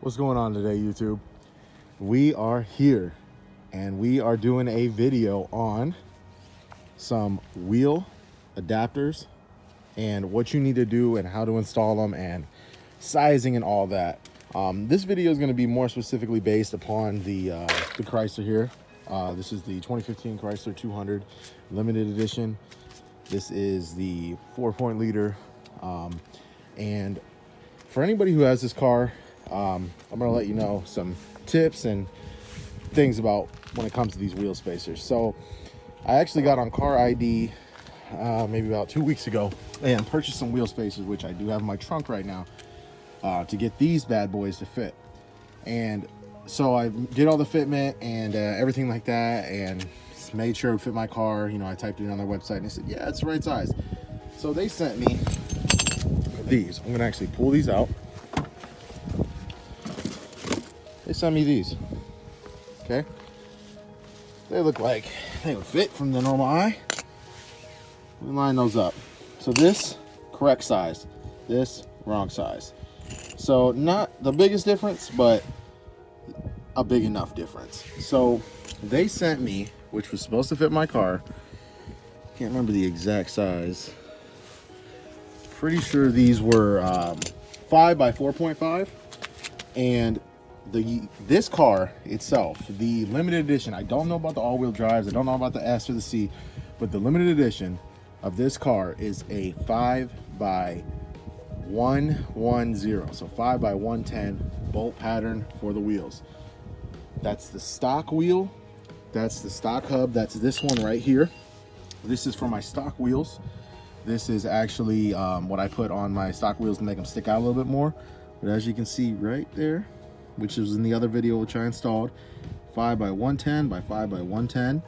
What's going on today, YouTube? We are here and we are doing a video on some wheel adapters and what you need to do and how to install them and sizing and all that. This video is going to be more specifically based upon the Chrysler here. This is the 2015 Chrysler 200 limited edition. This is the 4 liter. And for anybody who has this car, I'm gonna let you know some tips and things about when it comes to these wheel spacers. So I actually got on Car ID maybe about 2 weeks ago and purchased some wheel spacers, which I do have in my trunk right now, to get these bad boys to fit. And so I did all the fitment and everything like that, and made sure it would fit my car. You know, I typed it in on their website and they said, yeah, it's the right size. So they sent me these. I'm gonna actually pull these out. They sent me these. Okay, they look like they would fit from the normal eye. Let me line those up. So this, correct size. This, wrong size. So not the biggest difference, but a big enough difference. So they sent me, which was supposed to fit my car. Can't remember the exact size. Pretty sure these were 5 by 4.5. And this car itself, the limited edition, I don't know about the all-wheel drives, I don't know about the S or the C, but the limited edition of this car is a 5 by 110, so 5 by 110 bolt pattern for the wheels. That's the stock wheel, that's the stock hub, that's this one right here. This is for my stock wheels. This is actually what I put on my stock wheels to make them stick out a little bit more. But as you can see right there, which is in the other video which I installed, 5 by 110 by 5 by 110.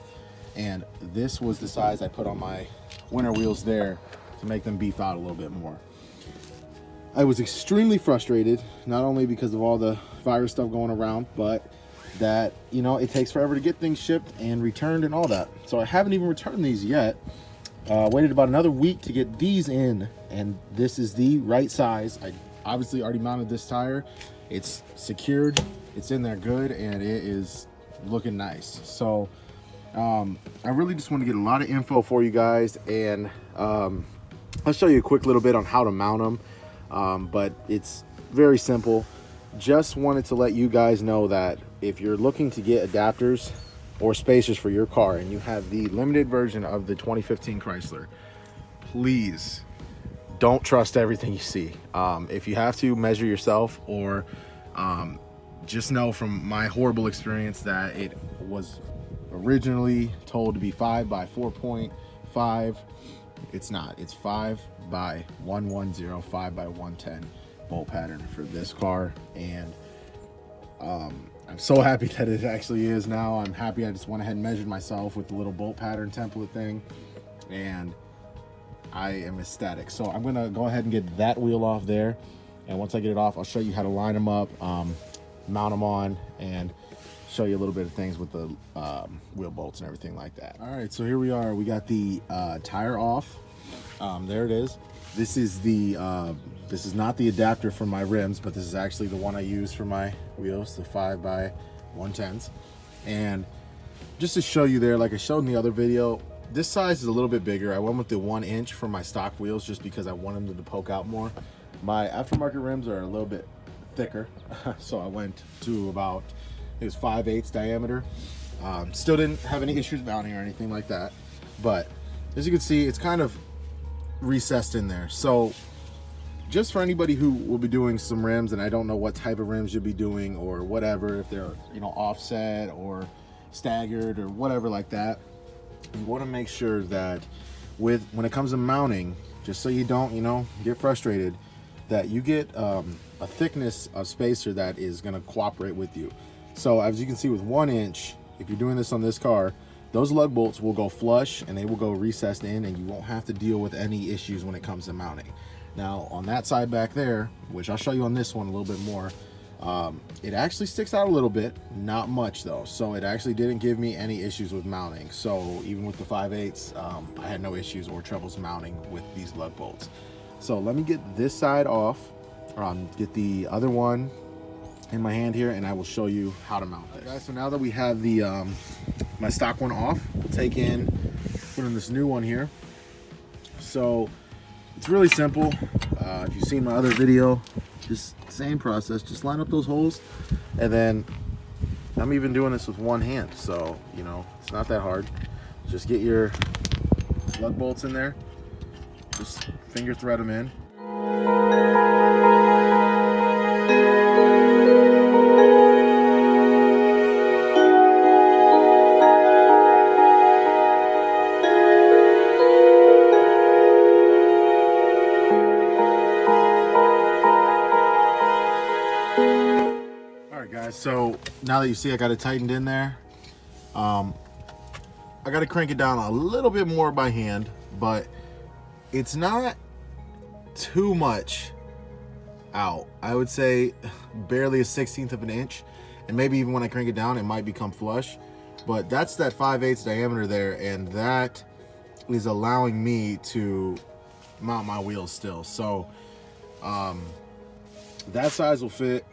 And this was the size I put on my winter wheels there to make them beef out a little bit more. I was extremely frustrated, not only because of all the virus stuff going around, but that, you know, it takes forever to get things shipped and returned and all that. So I haven't even returned these yet. Waited about another week to get these in, and this is the right size. I obviously already mounted this tire. It's secured, it's in there good, and it is looking nice. So I really just want to get a lot of info for you guys, and I'll show you a quick little bit on how to mount them, but it's very simple. Just wanted to let you guys know that if you're looking to get adapters or spacers for your car and you have the limited version of the 2015 Chrysler, please don't trust everything you see. If you have to, measure yourself, or just know from my horrible experience that it was originally told to be 5 by 4.5. It's not. It's 5 by 110, 5 by 110 bolt pattern for this car. And I'm so happy that it actually is now. I'm happy I just went ahead and measured myself with the little bolt pattern template thing, and I am ecstatic. So I'm gonna go ahead and get that wheel off there, and once I get it off, I'll show you how to line them up, mount them on, and show you a little bit of things with the wheel bolts and everything like that. All right, so here we are. We got the tire off. There it is. This is the this is not the adapter for my rims, but this is actually the one I use for my wheels, the 5 by 110s. And just to show you there, like I showed in the other video, this size is a little bit bigger. I went with the 1 inch for my stock wheels just because I wanted them to poke out more. My aftermarket rims are a little bit thicker, so I went to about, it was 5/8 diameter. Still didn't have any issues mounting or anything like that, but as you can see, it's kind of recessed in there. So just for anybody who will be doing some rims, and I don't know what type of rims you'll be doing or whatever, if they're, you know, offset or staggered or whatever like that, you want to make sure that when it comes to mounting, just so you don't, you know, get frustrated, that you get a thickness of spacer that is going to cooperate with you. So as you can see with 1 inch, if you're doing this on this car, those lug bolts will go flush and they will go recessed in, and you won't have to deal with any issues when it comes to mounting. Now on that side back there, which I'll show you on this one a little bit more, it actually sticks out a little bit, not much though, so it actually didn't give me any issues with mounting. So even with the 5/8, I had no issues or troubles mounting with these lug bolts. So let me get this side off get the other one in my hand here, and I will show you how to mount this. Guys, so now that we have the my stock one off, we'll put in this new one here. So it's really simple. If you've seen my other video, just same process. Just line up those holes, and then I'm even doing this with one hand, so you know it's not that hard. Just get your lug bolts in there, just finger thread them in. Guys, so now that you see I got it tightened in there, I got to crank it down a little bit more by hand, but it's not too much out. I would say barely a 1/16 of an inch, and maybe even when I crank it down it might become flush, but that's that 5/8 diameter there, and that is allowing me to mount my wheels still. So that size will fit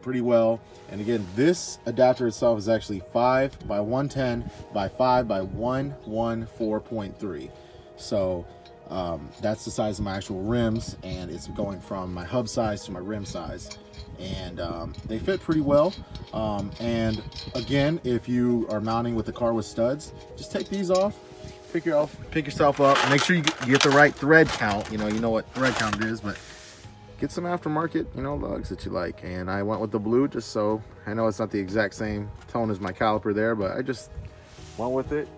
pretty well. And again, this adapter itself is actually 5 by 110 by 5 by 114.3. So that's the size of my actual rims, and it's going from my hub size to my rim size, and they fit pretty well. And again, if you are mounting with the car with studs, just take these off, pick yourself up, make sure you get the right thread count. You know what thread count it is, but get some aftermarket, lugs that you like. And I went with the blue just so I know it's not the exact same tone as my caliper there, but I just went with it.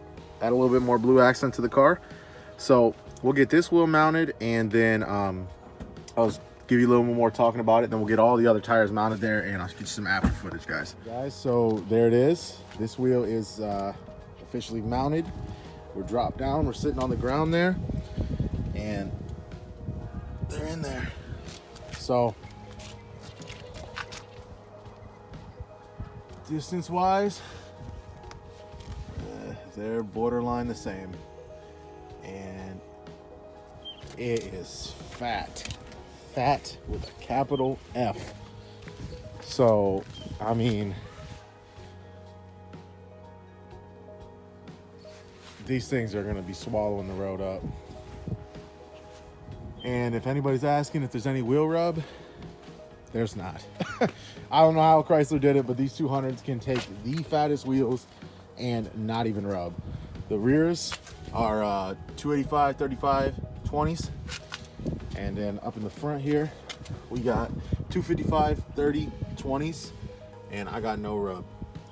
Add a little bit more blue accent to the car. So we'll get this wheel mounted, and then I'll give you a little more talking about it. Then we'll get all the other tires mounted there, and I'll get you some after footage, guys. So there it is. This wheel is officially mounted. We're dropped down. We're sitting on the ground there, and they're in there. So distance wise, they're borderline the same, and it is fat with a capital F. So I mean, these things are going to be swallowing the road up. And if anybody's asking if there's any wheel rub, there's not. I don't know how Chrysler did it, but these 200s can take the fattest wheels and not even rub. The rears are 285, 35, 20s. And then up in the front here, we got 255, 30, 20s. And I got no rub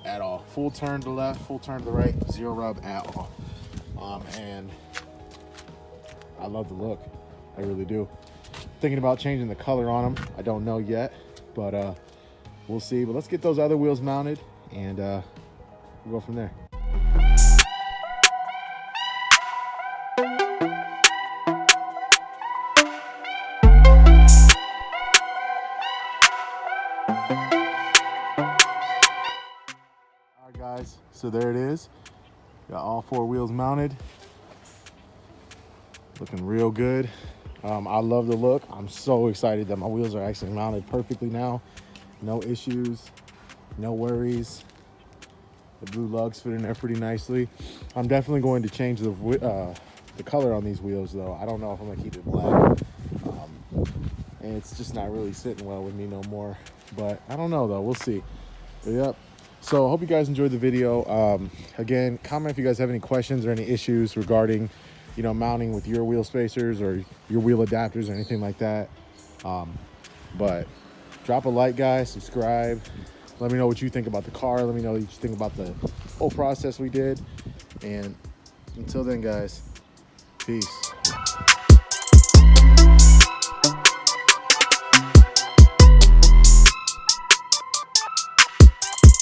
at all. Full turn to the left, full turn to the right, zero rub at all. And I love the look. I really do. Thinking about changing the color on them. I don't know yet, but we'll see. But let's get those other wheels mounted, and we'll go from there. All right, guys, so there it is. Got all 4 wheels mounted. Looking real good. I love the look. I'm so excited that my wheels are actually mounted perfectly now. No issues, no worries. The blue lugs fit in there pretty nicely. I'm definitely going to change the color on these wheels though. I don't know if I'm gonna keep it black. And it's just not really sitting well with me no more. But I don't know though, we'll see. But yep. So I hope you guys enjoyed the video. Again, comment if you guys have any questions or any issues regarding mounting with your wheel spacers or your wheel adapters or anything like that. But drop a like, guys, subscribe. Let me know what you think about the car. Let me know what you think about the whole process we did. And until then, guys, peace.